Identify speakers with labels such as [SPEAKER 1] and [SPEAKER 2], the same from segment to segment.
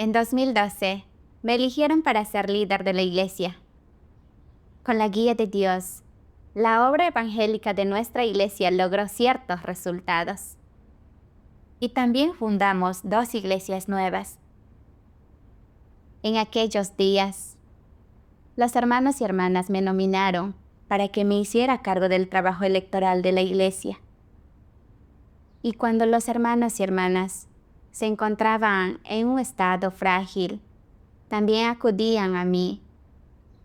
[SPEAKER 1] En 2012, me eligieron para ser líder de la iglesia. Con la guía de Dios, la obra evangélica de nuestra iglesia logró ciertos resultados. Y también fundamos 2 iglesias nuevas. En aquellos días, los hermanos y hermanas me nominaron para que me hiciera cargo del trabajo electoral de la iglesia. Y cuando los hermanos y hermanas se encontraban en un estado frágil, también acudían a mí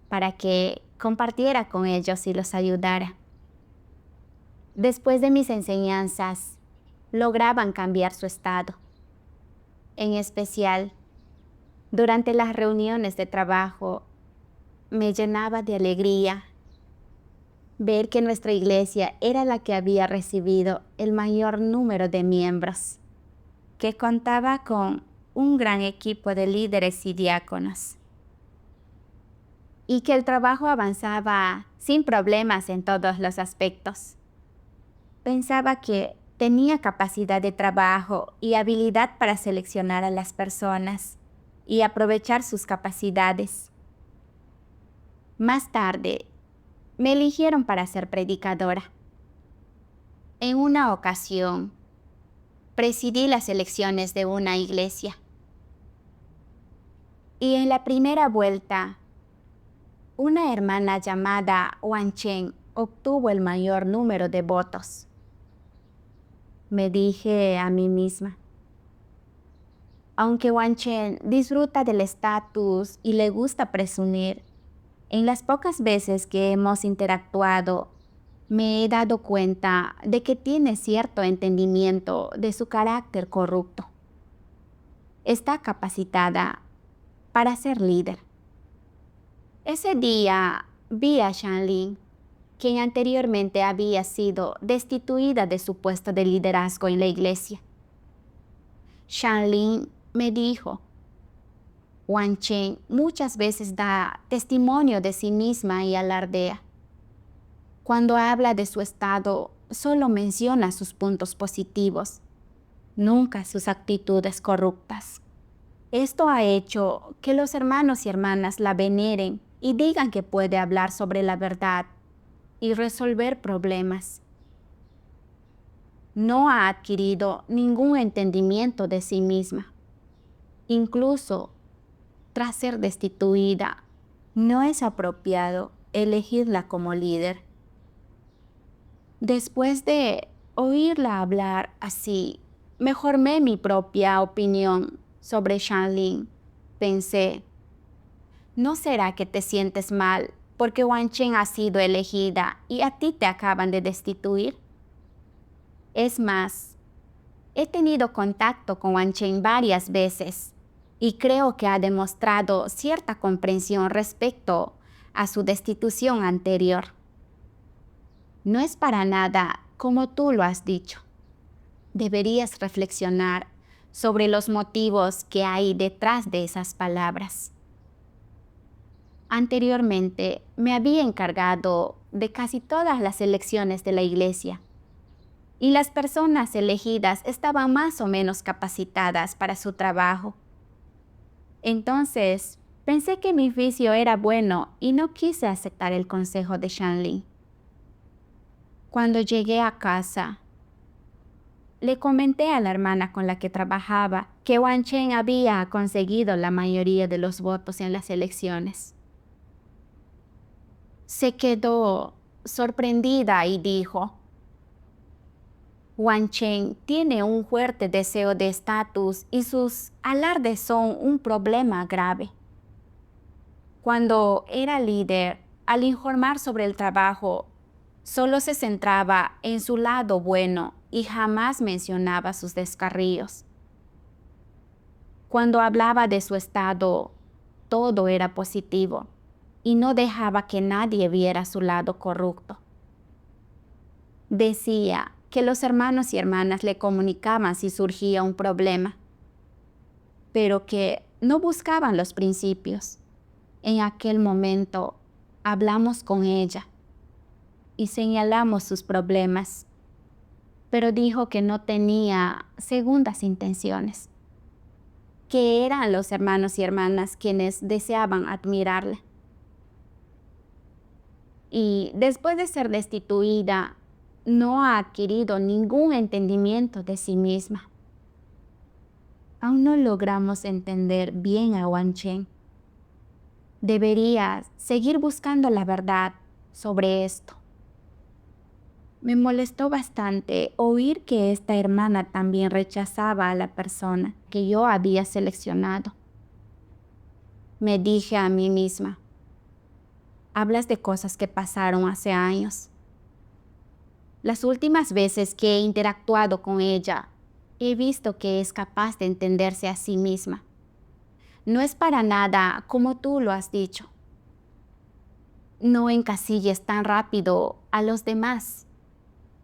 [SPEAKER 1] para que compartiera con ellos y los ayudara. Después de mis enseñanzas, lograban cambiar su estado. En especial, durante las reuniones de trabajo, me llenaba de alegría ver que nuestra iglesia era la que había recibido el mayor número de miembros, que contaba con un gran equipo de líderes y diáconos, y que el trabajo avanzaba sin problemas en todos los aspectos. Pensaba que tenía capacidad de trabajo y habilidad para seleccionar a las personas y aprovechar sus capacidades. Más tarde, me eligieron para ser predicadora. En una ocasión, presidí las elecciones de una iglesia. Y en la primera vuelta, una hermana llamada Wan Chen obtuvo el mayor número de votos. Me dije a mí misma, aunque Wan Chen disfruta del estatus y le gusta presumir, en las pocas veces que hemos interactuado, me he dado cuenta de que tiene cierto entendimiento de su carácter corrupto. Está capacitada para ser líder. Ese día vi a Shanlin, quien anteriormente había sido destituida de su puesto de liderazgo en la iglesia. Shanlin me dijo, Wan Chen muchas veces da testimonio de sí misma y alardea. Cuando habla de su estado, solo menciona sus puntos positivos, nunca sus actitudes corruptas. Esto ha hecho que los hermanos y hermanas la veneren y digan que puede hablar sobre la verdad y resolver problemas. No ha adquirido ningún entendimiento de sí misma. Incluso tras ser destituida, no es apropiado elegirla como líder. Después de oírla hablar así, me formé mi propia opinión sobre Shanlin. Pensé, ¿no será que te sientes mal porque Wan Chen ha sido elegida y a ti te acaban de destituir? Es más, he tenido contacto con Wan Chen varias veces y creo que ha demostrado cierta comprensión respecto a su destitución anterior. No es para nada como tú lo has dicho. Deberías reflexionar sobre los motivos que hay detrás de esas palabras. Anteriormente me había encargado de casi todas las elecciones de la iglesia y las personas elegidas estaban más o menos capacitadas para su trabajo. Entonces, pensé que mi oficio era bueno y no quise aceptar el consejo de Shanlin. Cuando llegué a casa, le comenté a la hermana con la que trabajaba que Wan Chen había conseguido la mayoría de los votos en las elecciones. Se quedó sorprendida y dijo, Wan Chen tiene un fuerte deseo de estatus y sus alardes son un problema grave. Cuando era líder, al informar sobre el trabajo, solo se centraba en su lado bueno y jamás mencionaba sus descarríos. Cuando hablaba de su estado, todo era positivo y no dejaba que nadie viera su lado corrupto. Decía que los hermanos y hermanas le comunicaban si surgía un problema, pero que no buscaban los principios. En aquel momento hablamos con ella y señalamos sus problemas, pero dijo que no tenía segundas intenciones. que eran los hermanos y hermanas quienes deseaban admirarla. Y después de ser destituida, no ha adquirido ningún entendimiento de sí misma. Aún no logramos entender bien a Wanchen. Deberías seguir buscando la verdad sobre esto. Me molestó bastante oír que esta hermana también rechazaba a la persona que yo había seleccionado. Me dije a mí misma, hablas de cosas que pasaron hace años. Las últimas veces que he interactuado con ella, he visto que es capaz de entenderse a sí misma. No es para nada como tú lo has dicho. No encasilles tan rápido a los demás,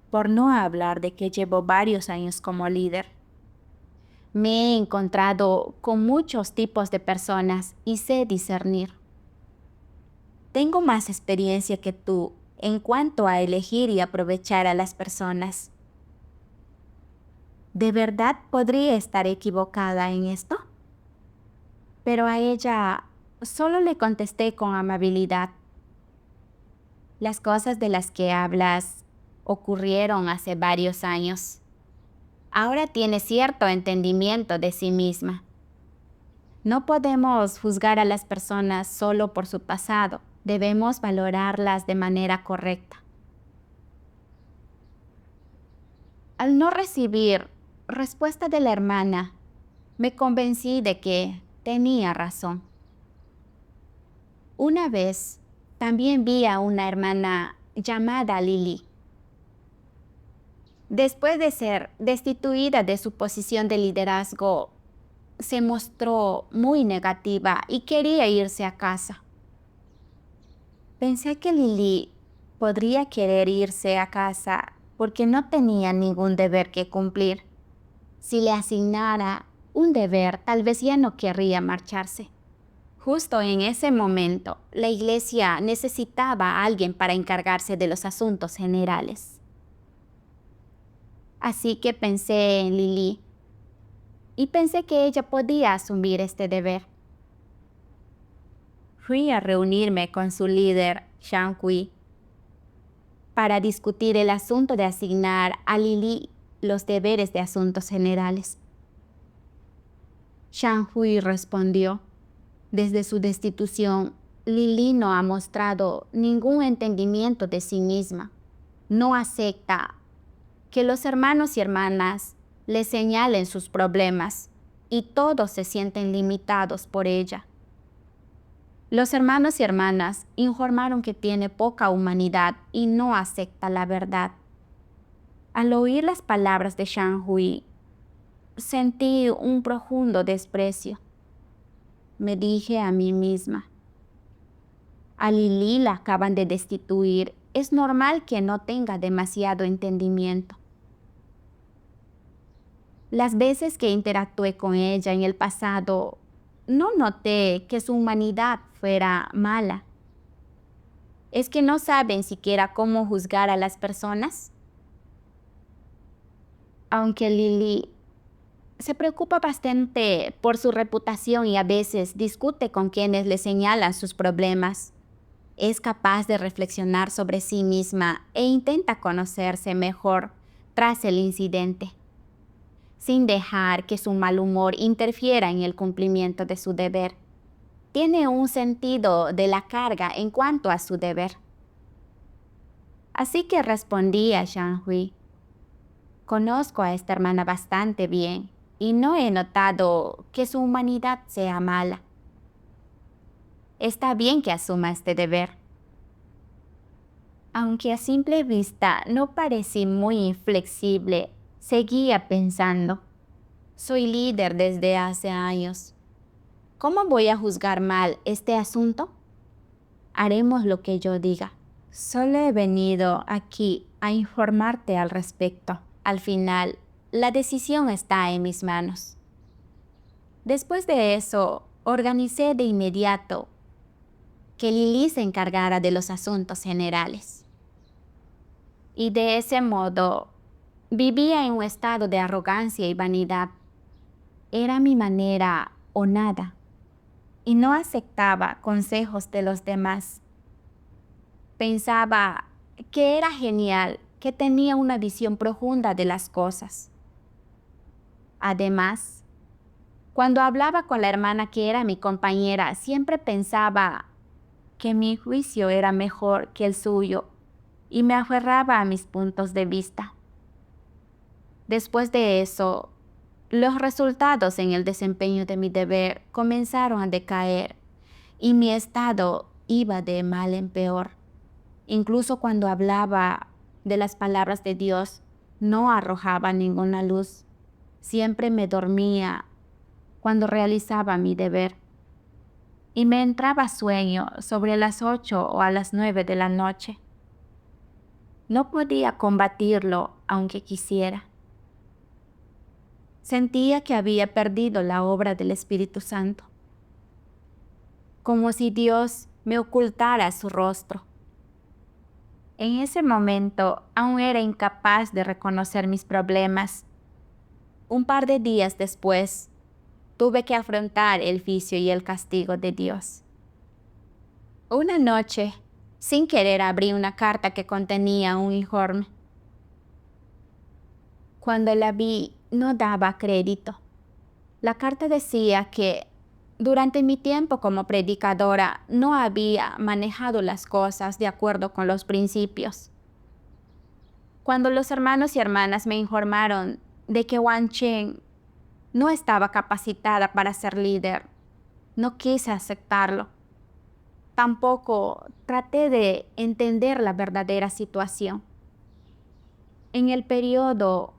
[SPEAKER 1] por no hablar de que llevo varios años como líder. Me he encontrado con muchos tipos de personas y sé discernir. Tengo más experiencia que tú en cuanto a elegir y aprovechar a las personas. ¿De verdad podría estar equivocada en esto? Pero a ella solo le contesté con amabilidad. Las cosas de las que hablas ocurrieron hace varios años. Ahora tiene cierto entendimiento de sí misma. No podemos juzgar a las personas solo por su pasado. Debemos valorarlas de manera correcta. Al no recibir respuesta de la hermana, me convencí de que tenía razón. Una vez también vi a una hermana llamada Lily. Después de ser destituida de su posición de liderazgo, se mostró muy negativa y quería irse a casa. Pensé que Lily podría querer irse a casa porque no tenía ningún deber que cumplir. Si le asignara un deber, tal vez ya no querría marcharse. Justo en ese momento, la iglesia necesitaba a alguien para encargarse de los asuntos generales. Así que pensé en Lily y pensé que ella podía asumir este deber. Fui a reunirme con su líder, Shang Hui, para discutir el asunto de asignar a Lily los deberes de asuntos generales. Shang Hui respondió, desde su destitución, Lily no ha mostrado ningún entendimiento de sí misma. No acepta que los hermanos y hermanas le señalen sus problemas y todos se sienten limitados por ella. Los hermanos y hermanas informaron que tiene poca humanidad y no acepta la verdad. Al oír las palabras de Shang Hui, sentí un profundo desprecio. Me dije a mí misma, a Lily la acaban de destituir, es normal que no tenga demasiado entendimiento. Las veces que interactué con ella en el pasado, no noté que su humanidad fuera mala. ¿Es que no saben siquiera cómo juzgar a las personas? Aunque Lily se preocupa bastante por su reputación y a veces discute con quienes le señalan sus problemas, es capaz de reflexionar sobre sí misma e intenta conocerse mejor tras el incidente, sin dejar que su mal humor interfiera en el cumplimiento de su deber. Tiene un sentido de la carga en cuanto a su deber. Así que respondí a Shang Hui. Conozco a esta hermana bastante bien y no he notado que su humanidad sea mala. Está bien que asuma este deber. Aunque a simple vista no parecí muy inflexible, seguía pensando. Soy líder desde hace años. ¿Cómo voy a juzgar mal este asunto? Haremos lo que yo diga. Solo he venido aquí a informarte al respecto. Al final, la decisión está en mis manos. Después de eso, organicé de inmediato que Lily se encargara de los asuntos generales. Y de ese modo, vivía en un estado de arrogancia y vanidad. era mi manera o nada, y no aceptaba consejos de los demás. Pensaba que era genial, que tenía una visión profunda de las cosas. Además, cuando hablaba con la hermana que era mi compañera, siempre pensaba que mi juicio era mejor que el suyo y me aferraba a mis puntos de vista. Después de eso, los resultados en el desempeño de mi deber comenzaron a decaer y mi estado iba de mal en peor. Incluso cuando hablaba de las palabras de Dios, no arrojaba ninguna luz. Siempre me dormía cuando realizaba mi deber. Y me entraba sueño sobre las 8 o a las 9 de la noche. No podía combatirlo aunque quisiera. Sentía que había perdido la obra del Espíritu Santo, como si Dios me ocultara su rostro. En ese momento aún era incapaz de reconocer mis problemas. Un par de días después, tuve que afrontar el juicio y el castigo de Dios. Una noche, sin querer, abrí una carta que contenía un informe. Cuando la vi, no daba crédito. La carta decía que durante mi tiempo como predicadora no había manejado las cosas de acuerdo con los principios. Cuando los hermanos y hermanas me informaron de que Wan Chen no estaba capacitada para ser líder, no quise aceptarlo. Tampoco traté de entender la verdadera situación. En el periodo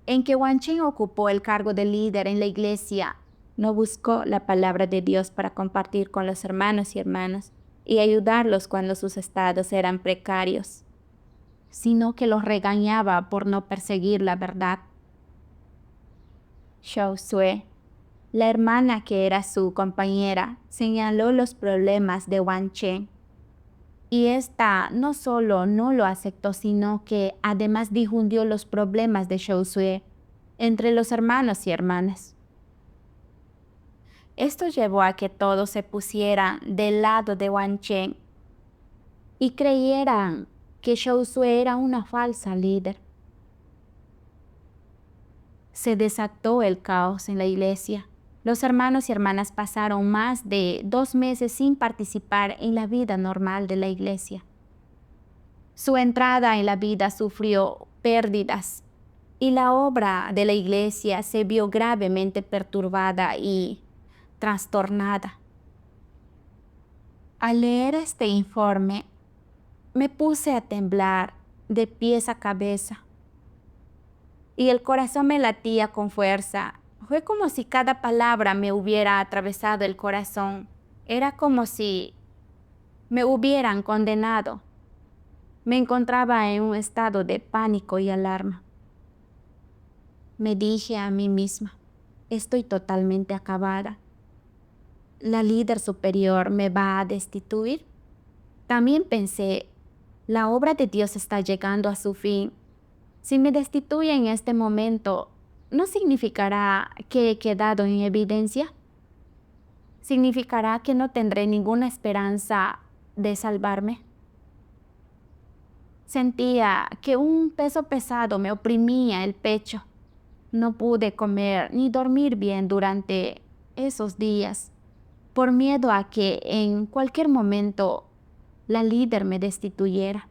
[SPEAKER 1] en que Wan Chen ocupó el cargo de líder en la iglesia, no buscó la palabra de Dios para compartir con los hermanos y hermanas y ayudarlos cuando sus estados eran precarios, sino que los regañaba por no perseguir la verdad. Xiao Sue, la hermana que era su compañera, señaló los problemas de Wan Chen. Y esta no solo no lo aceptó, sino que además difundió los problemas de Xiao Sue entre los hermanos y hermanas. Esto llevó a que todos se pusieran del lado de Wan Chen y creyeran que Xiao Sue era una falsa líder. Se desató el caos en la iglesia. Los hermanos y hermanas pasaron más de 2 meses sin participar en la vida normal de la iglesia. Su entrada en la vida sufrió pérdidas y la obra de la iglesia se vio gravemente perturbada y trastornada. Al leer este informe, me puse a temblar de pies a cabeza y el corazón me latía con fuerza. Fue como si cada palabra me hubiera atravesado el corazón. Era como si me hubieran condenado. Me encontraba en un estado de pánico y alarma. Me dije a mí misma, estoy totalmente acabada. ¿La líder superior me va a destituir? También pensé, la obra de Dios está llegando a su fin. Si me destituye en este momento, ¿no significará que he quedado en evidencia? ¿Significará que no tendré ninguna esperanza de salvarme? Sentía que un peso pesado me oprimía el pecho. No pude comer ni dormir bien durante esos días, por miedo a que en cualquier momento la líder me destituyera.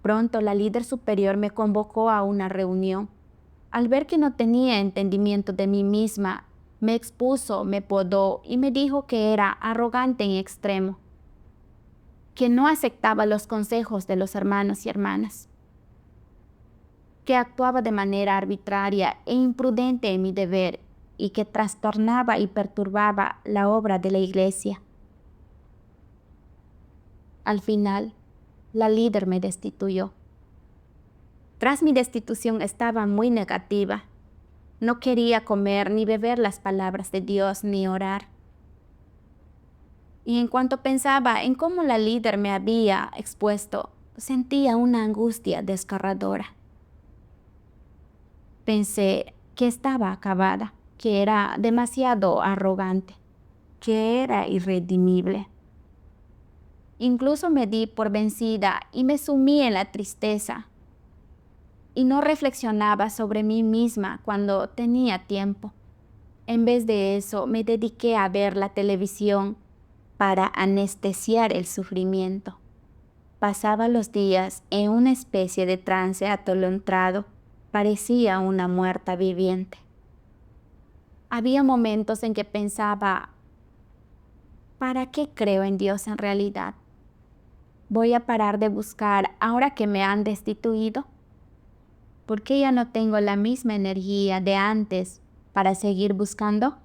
[SPEAKER 1] Pronto la líder superior me convocó a una reunión. Al ver que no tenía entendimiento de mí misma, me expuso, me podó y me dijo que era arrogante en extremo, que no aceptaba los consejos de los hermanos y hermanas, que actuaba de manera arbitraria e imprudente en mi deber y que trastornaba y perturbaba la obra de la iglesia. Al final, la líder me destituyó. Tras mi destitución estaba muy negativa. No quería comer ni beber las palabras de Dios ni orar. Y en cuanto pensaba en cómo la líder me había expuesto, sentía una angustia desgarradora. Pensé, que estaba acabada, que era demasiado arrogante, que era irredimible. Incluso me di por vencida y me sumí en la tristeza. Y no reflexionaba sobre mí misma cuando tenía tiempo. En vez de eso, me dediqué a ver la televisión para anestesiar el sufrimiento. Pasaba los días en una especie de trance atolondrado. Parecía una muerta viviente. Había momentos en que pensaba, ¿para qué creo en Dios en realidad? ¿Voy a parar de buscar ahora que me han destituido? ¿Por qué ya no tengo la misma energía de antes para seguir buscando?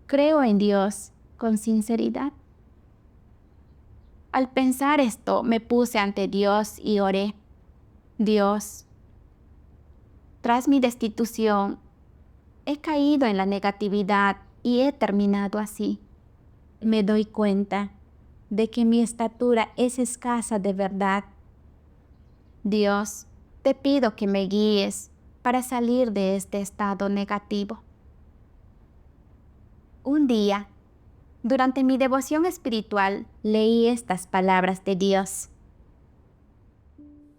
[SPEAKER 1] ¿Creo en Dios con sinceridad? Al pensar esto, me puse ante Dios y oré. Dios, tras mi destitución, he caído en la negatividad y he terminado así. Me doy cuenta de que mi estatura es escasa de verdad. Dios, te pido que me guíes para salir de este estado negativo. Un día, durante mi devoción espiritual, leí estas palabras de Dios.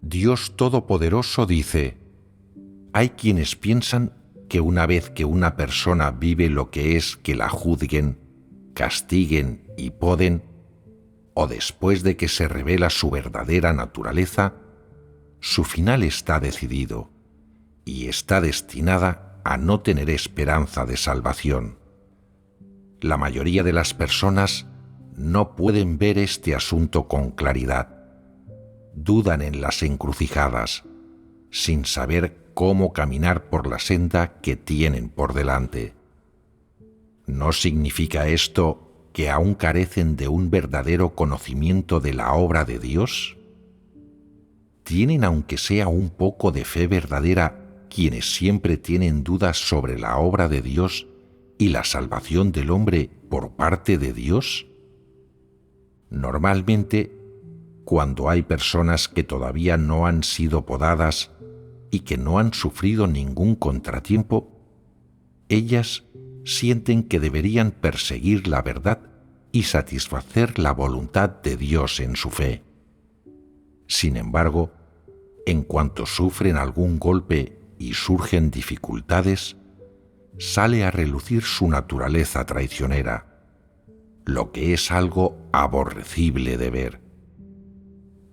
[SPEAKER 2] Dios Todopoderoso dice: hay quienes piensan que una vez que una persona vive lo que es que la juzguen, castiguen y poden, o después de que se revela su verdadera naturaleza, su final está decidido y está destinada a no tener esperanza de salvación. La mayoría de las personas no pueden ver este asunto con claridad. Dudan en las encrucijadas, sin saber cómo caminar por la senda que tienen por delante. ¿No significa esto que aún carecen de un verdadero conocimiento de la obra de Dios? ¿Tienen aunque sea un poco de fe verdadera quienes siempre tienen dudas sobre la obra de Dios y la salvación del hombre por parte de Dios? Normalmente, cuando hay personas que todavía no han sido podadas y que no han sufrido ningún contratiempo, ellas sienten que deberían perseguir la verdad y satisfacer la voluntad de Dios en su fe. Sin embargo, en cuanto sufren algún golpe y surgen dificultades, sale a relucir su naturaleza traicionera, lo que es algo aborrecible de ver.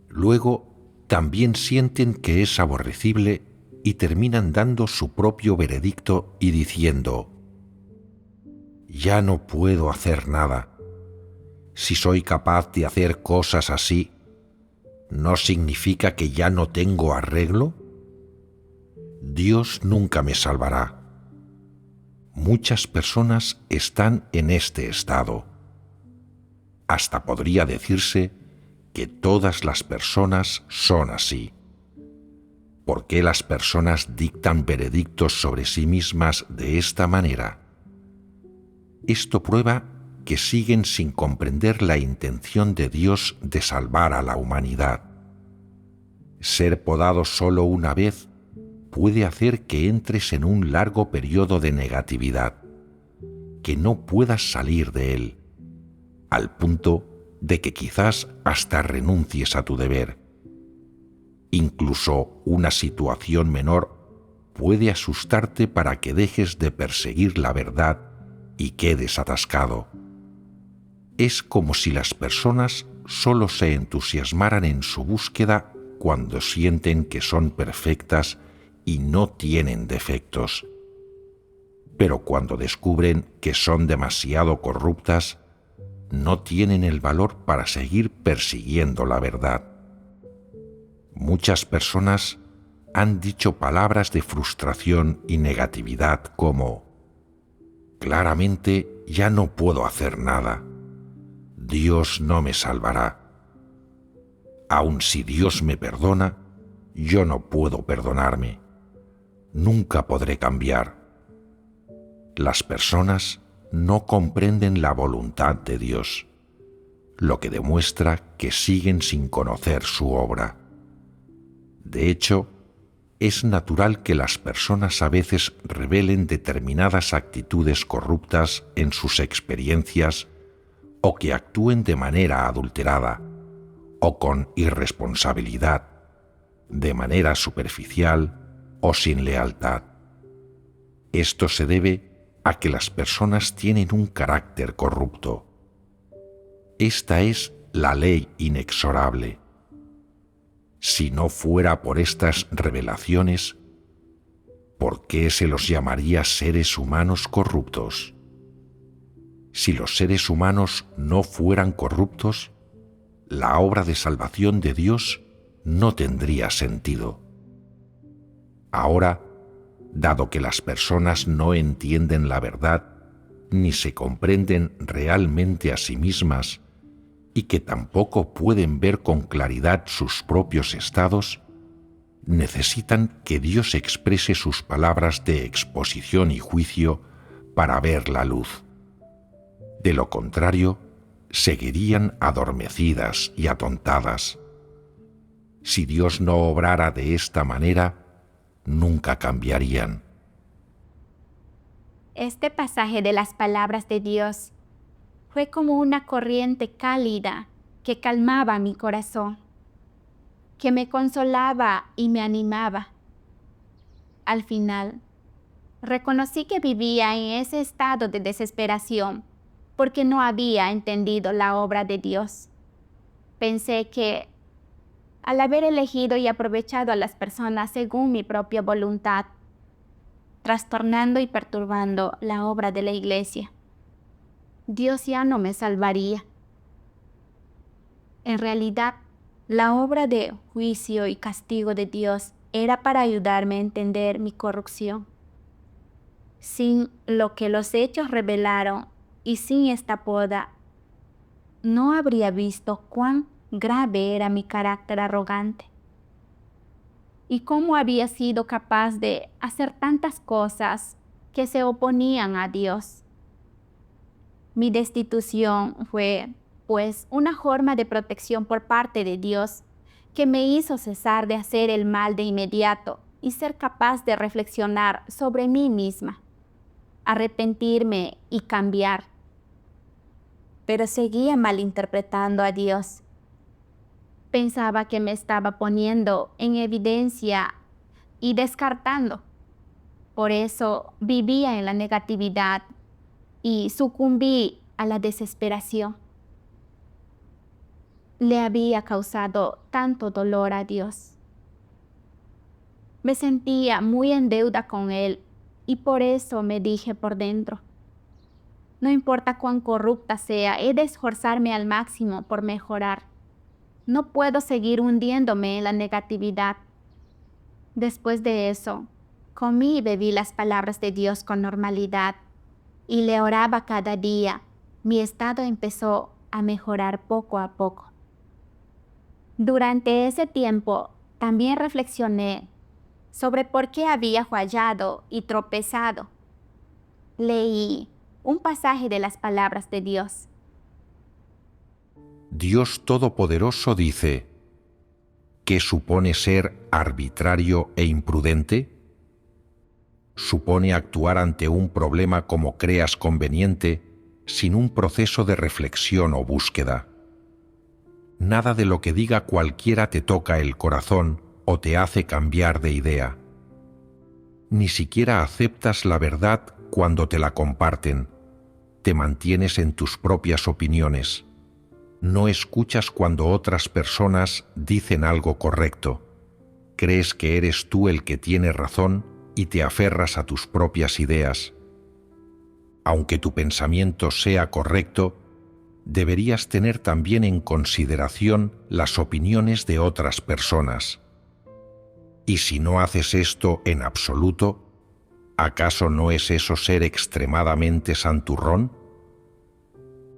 [SPEAKER 2] Luego, también sienten que es aborrecible y terminan dando su propio veredicto y diciendo: ya no puedo hacer nada. Si soy capaz de hacer cosas así, ¿no significa que ya no tengo arreglo? Dios nunca me salvará. Muchas personas están en este estado. Hasta podría decirse que todas las personas son así. ¿Por qué las personas dictan veredictos sobre sí mismas de esta manera? Esto prueba que siguen sin comprender la intención de Dios de salvar a la humanidad. Ser podado solo una vez puede hacer que entres en un largo periodo de negatividad, que no puedas salir de él, al punto de que quizás hasta renuncies a tu deber. Incluso una situación menor puede asustarte para que dejes de perseguir la verdad y quedes atascado. Es como si las personas solo se entusiasmaran en su búsqueda cuando sienten que son perfectas y no tienen defectos. Pero cuando descubren que son demasiado corruptas, no tienen el valor para seguir persiguiendo la verdad. Muchas personas han dicho palabras de frustración y negatividad como: claramente ya no puedo hacer nada. Dios no me salvará. Aun si Dios me perdona, yo no puedo perdonarme. Nunca podré cambiar. Las personas no comprenden la voluntad de Dios, lo que demuestra que siguen sin conocer su obra. De hecho, Es natural que las personas a veces revelen determinadas actitudes corruptas en sus experiencias o que actúen de manera adulterada o con irresponsabilidad, de manera superficial o sin lealtad. Esto se debe a que las personas tienen un carácter corrupto. Esta es la ley inexorable. Si no fuera por estas revelaciones, ¿por qué se los llamaría seres humanos corruptos? Si los seres humanos no fueran corruptos, la obra de salvación de Dios no tendría sentido. Ahora, dado que las personas no entienden la verdad ni se comprenden realmente a sí mismas y que tampoco pueden ver con claridad sus propios estados, necesitan que Dios exprese sus palabras de exposición y juicio para ver la luz. De lo contrario, seguirían adormecidas y atontadas. Si Dios no obrara de esta manera, nunca cambiarían.
[SPEAKER 1] Este pasaje de las palabras de Dios fue como una corriente cálida que calmaba mi corazón, que me consolaba y me animaba. Al final, reconocí que vivía en ese estado de desesperación porque no había entendido la obra de Dios. Pensé que, al haber elegido y aprovechado a las personas según mi propia voluntad, trastornando y perturbando la obra de la iglesia, Dios ya no me salvaría. En realidad, la obra de juicio y castigo de Dios era para ayudarme a entender mi corrupción. Sin lo que los hechos revelaron y sin esta poda, no habría visto cuán grave era mi carácter arrogante y cómo había sido capaz de hacer tantas cosas que se oponían a Dios. Mi destitución fue, pues, una forma de protección por parte de Dios que me hizo cesar de hacer el mal de inmediato y ser capaz de reflexionar sobre mí misma, arrepentirme y cambiar. Pero seguía malinterpretando a Dios. Pensaba que me estaba poniendo en evidencia y descartando. Por eso vivía en la negatividad y sucumbí a la desesperación. Le había causado tanto dolor a Dios. Me sentía muy en deuda con Él y por eso me dije por dentro: no importa cuán corrupta sea, he de esforzarme al máximo por mejorar. No puedo seguir hundiéndome en la negatividad. Después de eso, comí y bebí las palabras de Dios con normalidad y le oraba cada día. Mi estado empezó a mejorar poco a poco. Durante ese tiempo, también reflexioné sobre por qué había fallado y tropezado. Leí un pasaje de las palabras de Dios.
[SPEAKER 2] Dios Todopoderoso dice: ¿qué supone ser arbitrario e imprudente? Supone actuar ante un problema como creas conveniente, sin un proceso de reflexión o búsqueda. Nada de lo que diga cualquiera te toca el corazón o te hace cambiar de idea. Ni siquiera aceptas la verdad cuando te la comparten. Te mantienes en tus propias opiniones. No escuchas cuando otras personas dicen algo correcto. Crees que eres tú el que tiene razón y te aferras a tus propias ideas. Aunque tu pensamiento sea correcto, deberías tener también en consideración las opiniones de otras personas. Y si no haces esto en absoluto, ¿acaso no es eso ser extremadamente santurrón?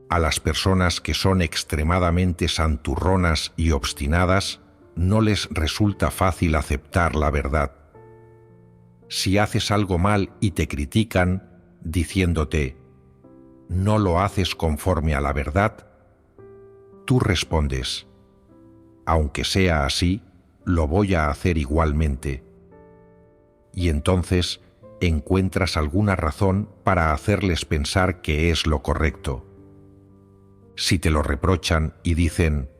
[SPEAKER 2] A las personas que son extremadamente santurronas y obstinadas, no les resulta fácil aceptar la verdad. Si haces algo mal y te critican, diciéndote: ¿no lo haces conforme a la verdad?, tú respondes: aunque sea así, lo voy a hacer igualmente, y entonces encuentras alguna razón para hacerles pensar que es lo correcto. Si te lo reprochan y dicen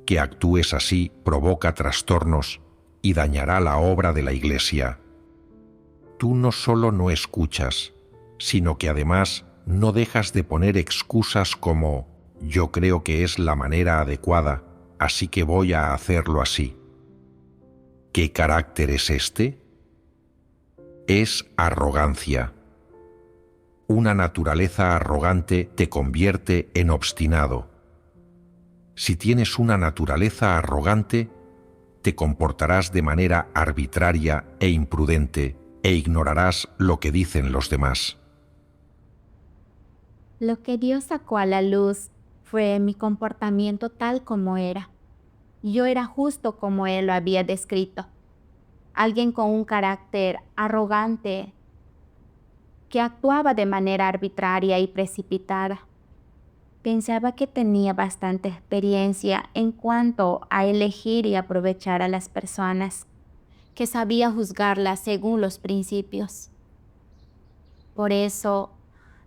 [SPEAKER 2] que actúes así provoca trastornos y dañará la obra de la Iglesia, tú no solo no escuchas, sino que además no dejas de poner excusas como «yo creo que es la manera adecuada, así que voy a hacerlo así». ¿Qué carácter es este? Es arrogancia. Una naturaleza arrogante te convierte en obstinado. Si tienes una naturaleza arrogante, te comportarás de manera arbitraria e imprudente e ignorarás lo que dicen los demás.
[SPEAKER 1] Lo que Dios sacó a la luz fue mi comportamiento tal como era. Yo era justo como Él lo había descrito. Alguien con un carácter arrogante que actuaba de manera arbitraria y precipitada. Pensaba que tenía bastante experiencia en cuanto a elegir y aprovechar a las personas, que sabía juzgarlas según los principios. Por eso,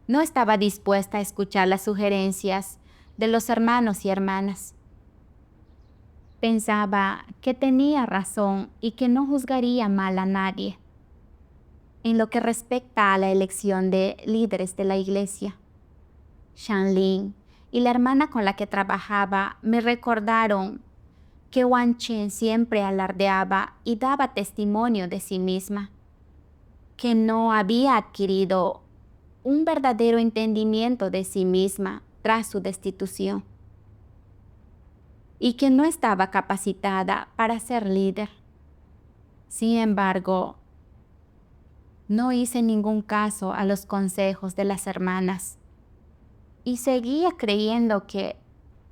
[SPEAKER 1] no estaba dispuesta a escuchar las sugerencias de los hermanos y hermanas. Pensaba que tenía razón y que no juzgaría mal a nadie. En lo que respecta a la elección de líderes de la iglesia, Shanlin y la hermana con la que trabajaba me recordaron que Wan Chen siempre alardeaba y daba testimonio de sí misma, que no había adquirido un verdadero entendimiento de sí misma tras su destitución y que no estaba capacitada para ser líder. Sin embargo, no hice ningún caso a los consejos de las hermanas y seguía creyendo que,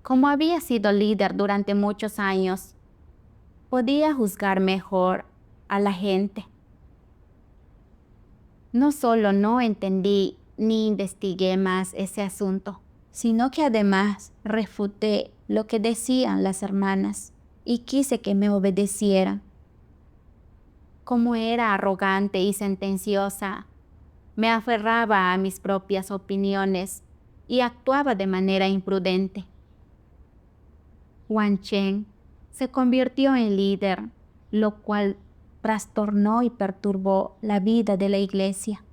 [SPEAKER 1] como había sido líder durante muchos años, podía juzgar mejor a la gente. No solo no entendí ni investigué más ese asunto, sino que además refuté lo que decían las hermanas y quise que me obedecieran. Como era arrogante y sentenciosa, me aferraba a mis propias opiniones y actuaba de manera imprudente. Wan Chen se convirtió en líder, lo cual trastornó y perturbó la vida de la iglesia.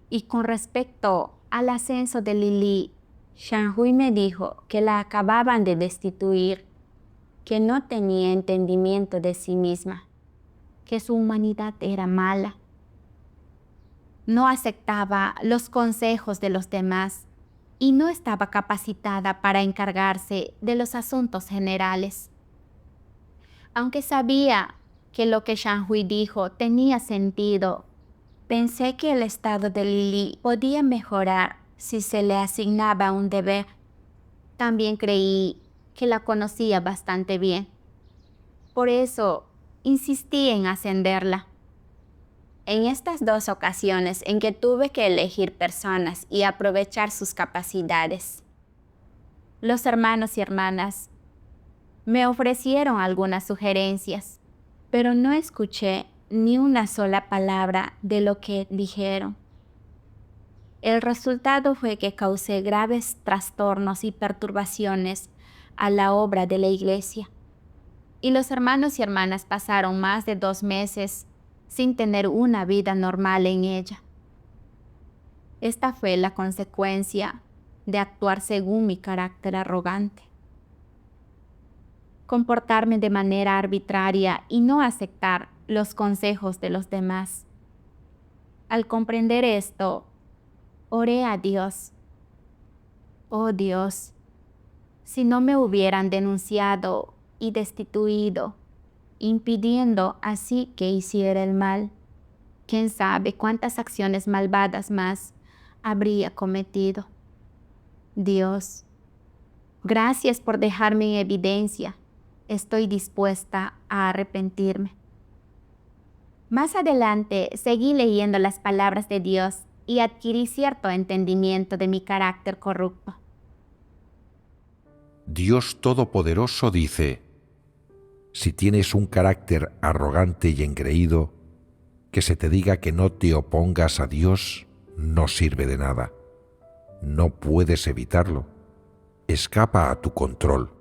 [SPEAKER 1] Y con respecto al ascenso de Lili, Shanhui me dijo que la acababan de destituir, que no tenía entendimiento de sí misma, que su humanidad era mala. No aceptaba los consejos de los demás y no estaba capacitada para encargarse de los asuntos generales. Aunque sabía que lo que Shanhui dijo tenía sentido, pensé que el estado de Lili podía mejorar si se le asignaba un deber. También creí que la conocía bastante bien. Por eso, insistí en ascenderla. En estas 2 ocasiones en que tuve que elegir personas y aprovechar sus capacidades, los hermanos y hermanas me ofrecieron algunas sugerencias, pero no escuché ni una sola palabra de lo que dijeron. El resultado fue que causé graves trastornos y perturbaciones a la obra de la iglesia, y los hermanos y hermanas pasaron más de 2 meses sin tener una vida normal en ella. Esta fue la consecuencia de actuar según mi carácter arrogante. Comportarme de manera arbitraria y no aceptar los consejos de los demás. Al comprender esto, oré a Dios. Oh Dios, si no me hubieran denunciado y destituido, impidiendo así que hiciera el mal, quién sabe cuántas acciones malvadas más habría cometido. Dios, gracias por dejarme en evidencia. Estoy dispuesta a arrepentirme. Más adelante seguí leyendo las palabras de Dios y adquirí cierto entendimiento de mi carácter corrupto.
[SPEAKER 2] Dios Todopoderoso dice: si tienes un carácter arrogante y engreído, Que se te diga que no te opongas a Dios no sirve de nada. No puedes evitarlo. Escapa a tu control.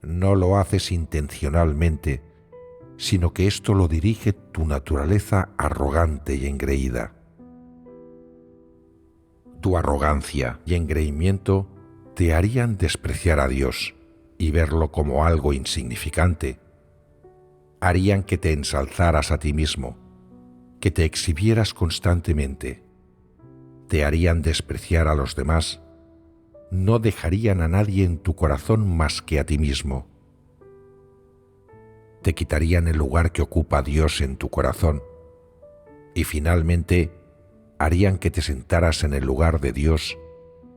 [SPEAKER 2] No lo haces intencionalmente, sino que esto lo dirige tu naturaleza arrogante y engreída. Tu arrogancia y engreimiento te harían despreciar a Dios y verlo como algo insignificante. Harían que te ensalzaras a ti mismo, que te exhibieras constantemente. Te harían despreciar a los demás. No dejarían a nadie en tu corazón más que a ti mismo. Te quitarían el lugar que ocupa Dios en tu corazón y finalmente harían que te sentaras en el lugar de Dios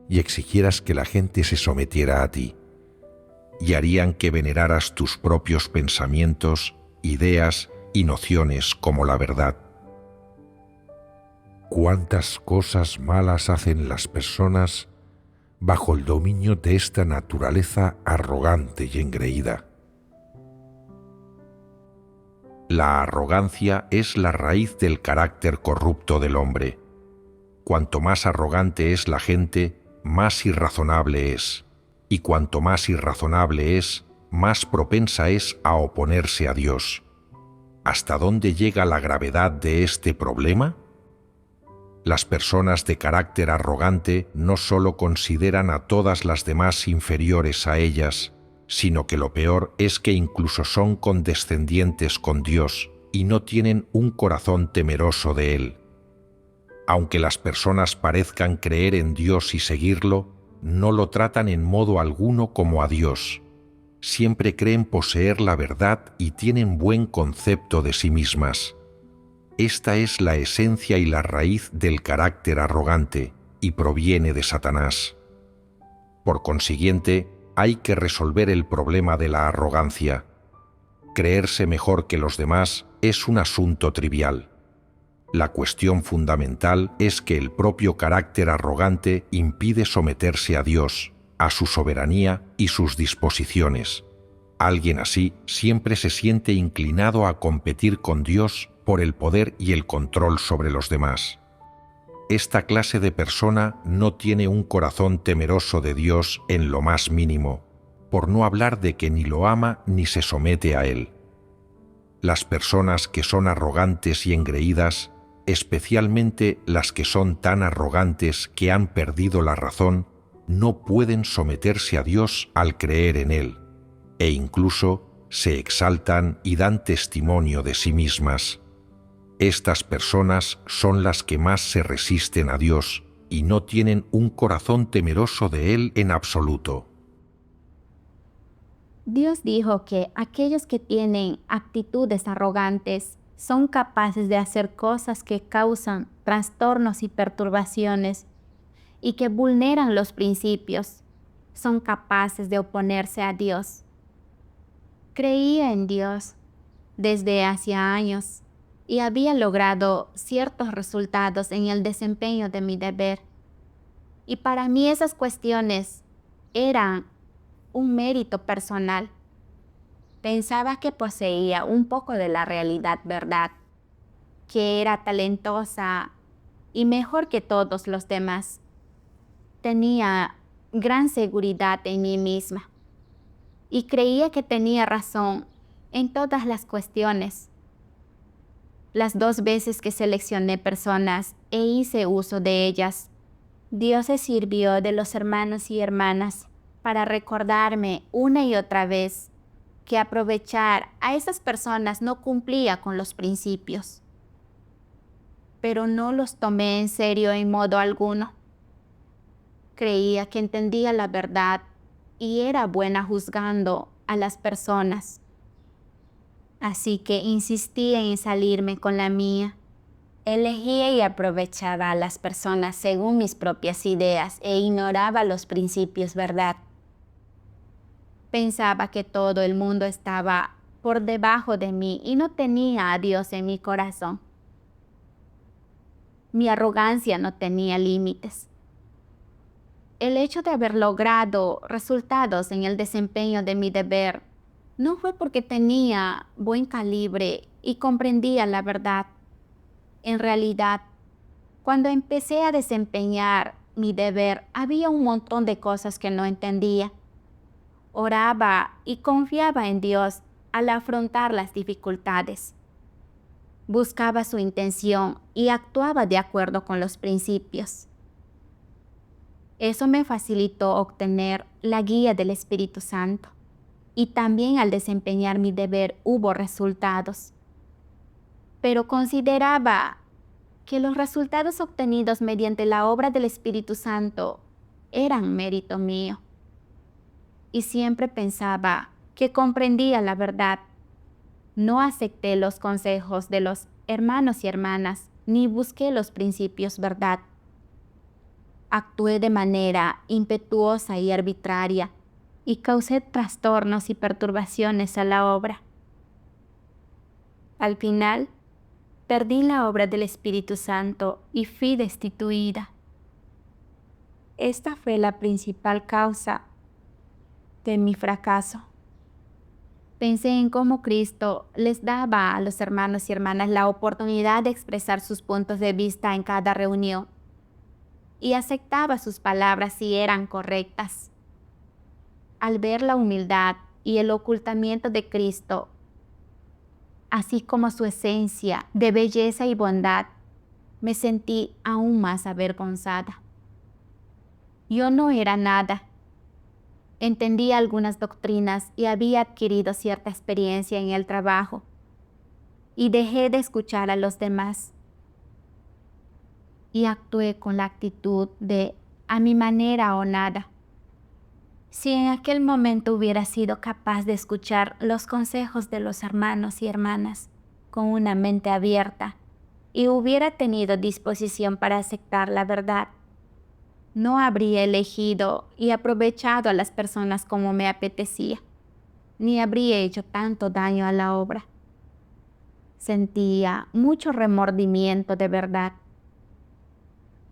[SPEAKER 2] y exigieras que la gente se sometiera a ti, y harían que veneraras tus propios pensamientos, ideas y nociones como la verdad. ¿Cuántas cosas malas hacen las personas bajo el dominio de esta naturaleza arrogante y engreída? La arrogancia es la raíz del carácter corrupto del hombre. Cuanto más arrogante es la gente, más irrazonable es, y cuanto más irrazonable es, más propensa es a oponerse a Dios. ¿Hasta dónde llega la gravedad de este problema? Las personas de carácter arrogante no solo consideran a todas las demás inferiores a ellas, sino que lo peor es que incluso son condescendientes con Dios y no tienen un corazón temeroso de Él. Aunque las personas parezcan creer en Dios y seguirlo, no lo tratan en modo alguno como a Dios. Siempre creen poseer la verdad y tienen buen concepto de sí mismas. Esta es la esencia y la raíz del carácter arrogante y proviene de Satanás. Por consiguiente, hay que resolver el problema de la arrogancia. Creerse mejor que los demás es un asunto trivial. La cuestión fundamental es que el propio carácter arrogante impide someterse a Dios, a su soberanía y sus disposiciones. Alguien así siempre se siente inclinado a competir con Dios por el poder y el control sobre los demás. Esta clase de persona no tiene un corazón temeroso de Dios en lo más mínimo, por no hablar de que ni lo ama ni se somete a Él. Las personas que son arrogantes y engreídas, especialmente las que son tan arrogantes que han perdido la razón, no pueden someterse a Dios al creer en Él, e incluso se exaltan y dan testimonio de sí mismas. Estas personas son las que más se resisten a Dios y no tienen un corazón temeroso de Él en absoluto.
[SPEAKER 1] Dios dijo que aquellos que tienen actitudes arrogantes son capaces de hacer cosas que causan trastornos y perturbaciones y que vulneran los principios. Son capaces de oponerse a Dios. Creía en Dios desde hacía años y había logrado ciertos resultados en el desempeño de mi deber. Y para mí esas cuestiones eran un mérito personal. Pensaba que poseía un poco de la realidad verdad, que era talentosa y mejor que todos los demás. Tenía gran seguridad en mí misma y creía que tenía razón en todas las cuestiones. Las 2 veces que seleccioné personas e hice uso de ellas, Dios se sirvió de los hermanos y hermanas para recordarme una y otra vez que aprovechar a esas personas no cumplía con los principios. Pero no los tomé en serio en modo alguno. Creía que entendía la verdad y era buena juzgando a las personas. Así que insistí en salirme con la mía. Elegía y aprovechaba a las personas según mis propias ideas e ignoraba los principios verdad. Pensaba que todo el mundo estaba por debajo de mí y no tenía a Dios en mi corazón. Mi arrogancia no tenía límites. El hecho de haber logrado resultados en el desempeño de mi deber no fue porque tenía buen calibre y comprendía la verdad. En realidad, cuando empecé a desempeñar mi deber, había un montón de cosas que no entendía. Oraba y confiaba en Dios al afrontar las dificultades. Buscaba su intención y actuaba de acuerdo con los principios. Eso me facilitó obtener la guía del Espíritu Santo. Y también al desempeñar mi deber hubo resultados. Pero consideraba que los resultados obtenidos mediante la obra del Espíritu Santo eran mérito mío. Y siempre pensaba que comprendía la verdad. No acepté los consejos de los hermanos y hermanas, ni busqué los principios verdad. Actué de manera impetuosa y arbitraria y causé trastornos y perturbaciones a la obra. Al final, perdí la obra del Espíritu Santo y fui destituida. Esta fue la principal causa de mi fracaso. Pensé en cómo Cristo les daba a los hermanos y hermanas la oportunidad de expresar sus puntos de vista en cada reunión y aceptaba sus palabras si eran correctas. Al ver la humildad y el ocultamiento de Cristo, así como su esencia de belleza y bondad, me sentí aún más avergonzada. Yo no era nada. Entendía algunas doctrinas y había adquirido cierta experiencia en el trabajo, y dejé de escuchar a los demás. Y actué con la actitud de a mi manera o nada. Si en aquel momento hubiera sido capaz de escuchar los consejos de los hermanos y hermanas con una mente abierta y hubiera tenido disposición para aceptar la verdad, no habría elegido y aprovechado a las personas como me apetecía, ni habría hecho tanto daño a la obra. Sentía mucho remordimiento de verdad.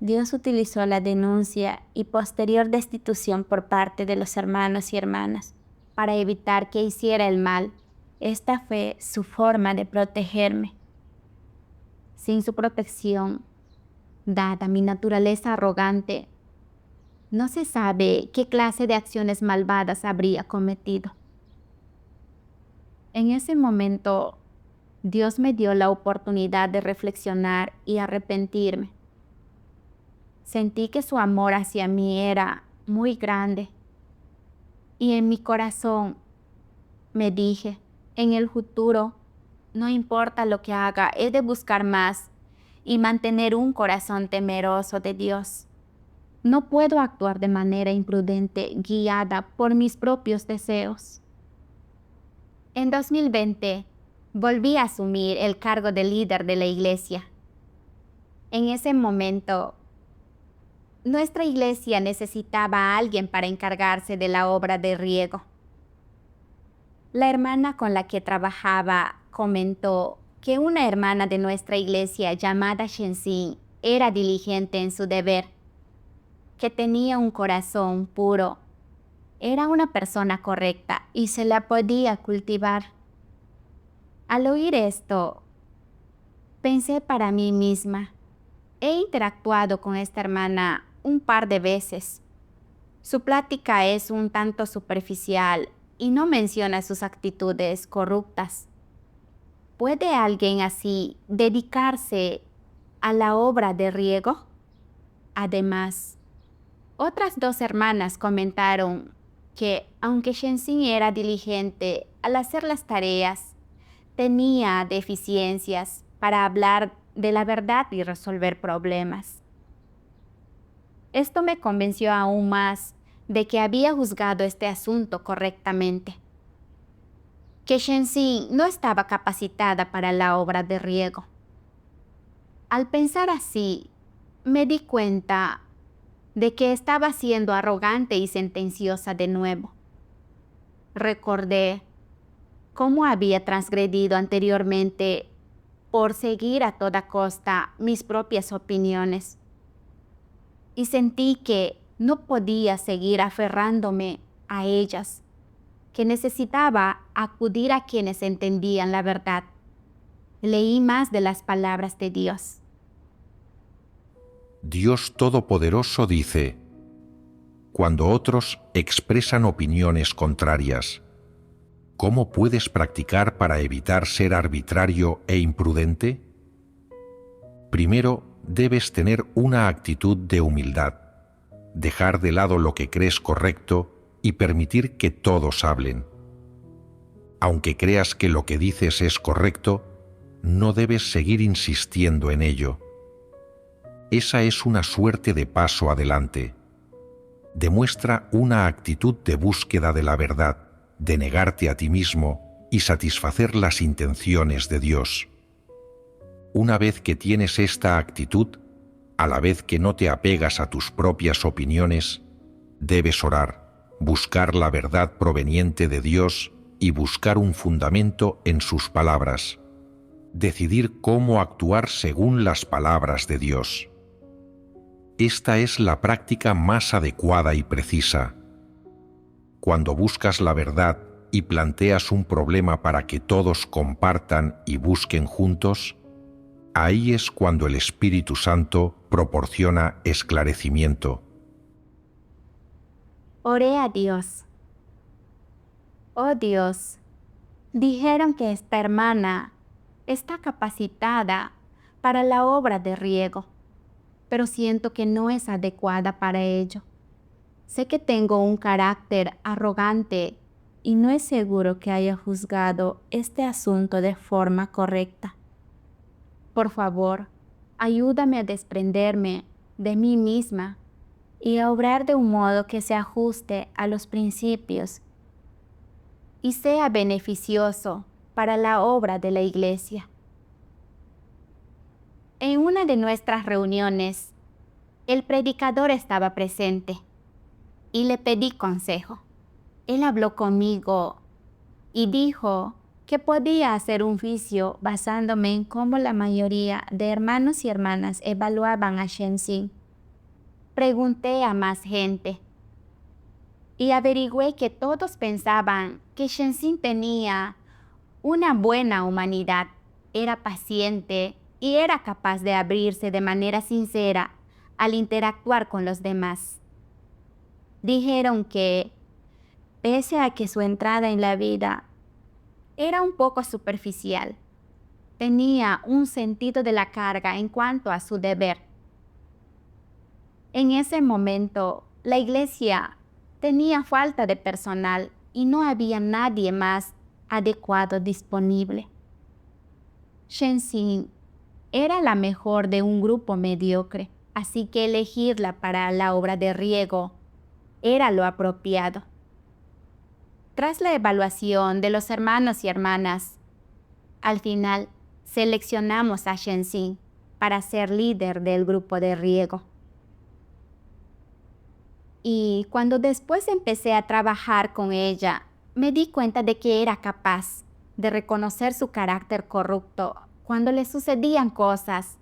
[SPEAKER 1] Dios utilizó la denuncia y posterior destitución por parte de los hermanos y hermanas para evitar que hiciera el mal. Esta fue su forma de protegerme. Sin su protección, dada mi naturaleza arrogante, no se sabe qué clase de acciones malvadas habría cometido. En ese momento, Dios me dio la oportunidad de reflexionar y arrepentirme. Sentí que su amor hacia mí era muy grande. Y en mi corazón me dije, en el futuro, no importa lo que haga, he de buscar más y mantener un corazón temeroso de Dios. No puedo actuar de manera imprudente, guiada por mis propios deseos. En 2020, volví a asumir el cargo de líder de la iglesia. En ese momento, nuestra iglesia necesitaba a alguien para encargarse de la obra de riego. La hermana con la que trabajaba comentó que una hermana de nuestra iglesia llamada Shenxin era diligente en su deber, que tenía un corazón puro, era una persona correcta y se la podía cultivar. Al oír esto, pensé para mí misma, he interactuado con esta hermana un par de veces. Su plática es un tanto superficial y no menciona sus actitudes corruptas. ¿Puede alguien así dedicarse a la obra de riego? Además, otras dos hermanas comentaron que, aunque Shenxin era diligente al hacer las tareas, tenía deficiencias para hablar de la verdad y resolver problemas. Esto me convenció aún más de que había juzgado este asunto correctamente, que Shenxin no estaba capacitada para la obra de riego. Al pensar así, me di cuenta de que estaba siendo arrogante y sentenciosa de nuevo. Recordé cómo había transgredido anteriormente por seguir a toda costa mis propias opiniones. Y sentí que no podía seguir aferrándome a ellas, que necesitaba acudir a quienes entendían la verdad. Leí más de las palabras de Dios
[SPEAKER 2] Dios Todopoderoso dice: cuando otros expresan opiniones contrarias, ¿cómo puedes practicar para evitar ser arbitrario e imprudente? Primero, debes tener una actitud de humildad, dejar de lado lo que crees correcto y permitir que todos hablen. Aunque creas que lo que dices es correcto, no debes seguir insistiendo en ello. Esa es una suerte de paso adelante. Demuestra una actitud de búsqueda de la verdad, de negarte a ti mismo y satisfacer las intenciones de Dios. Una vez que tienes esta actitud, a la vez que no te apegas a tus propias opiniones, debes orar, buscar la verdad proveniente de Dios y buscar un fundamento en sus palabras. Decidir cómo actuar según las palabras de Dios. Esta es la práctica más adecuada y precisa. Cuando buscas la verdad y planteas un problema para que todos compartan y busquen juntos, ahí es cuando el Espíritu Santo proporciona esclarecimiento.
[SPEAKER 1] Oré a Dios. Oh Dios, dijeron que esta hermana está capacitada para la obra de riego, pero siento que no es adecuada para ello. Sé que tengo un carácter arrogante y no es seguro que haya juzgado este asunto de forma correcta. Por favor, ayúdame a desprenderme de mí misma y a obrar de un modo que se ajuste a los principios y sea beneficioso para la obra de la Iglesia. En una de nuestras reuniones, el predicador estaba presente y le pedí consejo. Él habló conmigo y dijo que podía hacer un juicio basándome en cómo la mayoría de hermanos y hermanas evaluaban a Shenxing. Pregunté a más gente y averigüé que todos pensaban que Shenxing tenía una buena humanidad, era paciente y era capaz de abrirse de manera sincera al interactuar con los demás. Dijeron que, pese a que su entrada en la vida era un poco superficial, tenía un sentido de la carga en cuanto a su deber. En ese momento, la iglesia tenía falta de personal y no había nadie más adecuado disponible. Shenxing era la mejor de un grupo mediocre, así que elegirla para la obra de riego era lo apropiado. Tras la evaluación de los hermanos y hermanas, al final seleccionamos a Shenxing para ser líder del grupo de riego. Y cuando después empecé a trabajar con ella, me di cuenta de que era capaz de reconocer su carácter corrupto cuando le sucedían cosas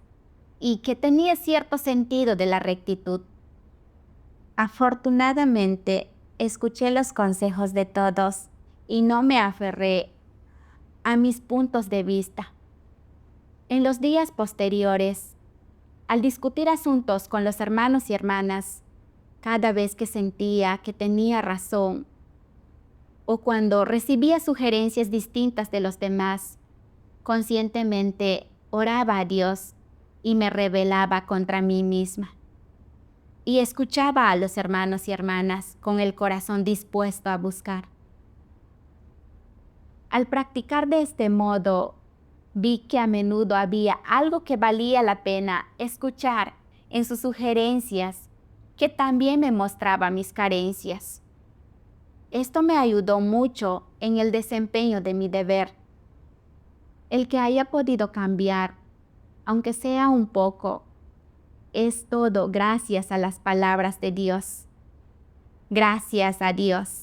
[SPEAKER 1] y que tenía cierto sentido de la rectitud. Afortunadamente, escuché los consejos de todos y no me aferré a mis puntos de vista. En los días posteriores, al discutir asuntos con los hermanos y hermanas, cada vez que sentía que tenía razón o cuando recibía sugerencias distintas de los demás, conscientemente oraba a Dios y me rebelaba contra mí misma. Y escuchaba a los hermanos y hermanas con el corazón dispuesto a buscar. Al practicar de este modo, vi que a menudo había algo que valía la pena escuchar en sus sugerencias, que también me mostraba mis carencias. Esto me ayudó mucho en el desempeño de mi deber. El que haya podido cambiar, aunque sea un poco, es todo gracias a las palabras de Dios. Gracias a Dios.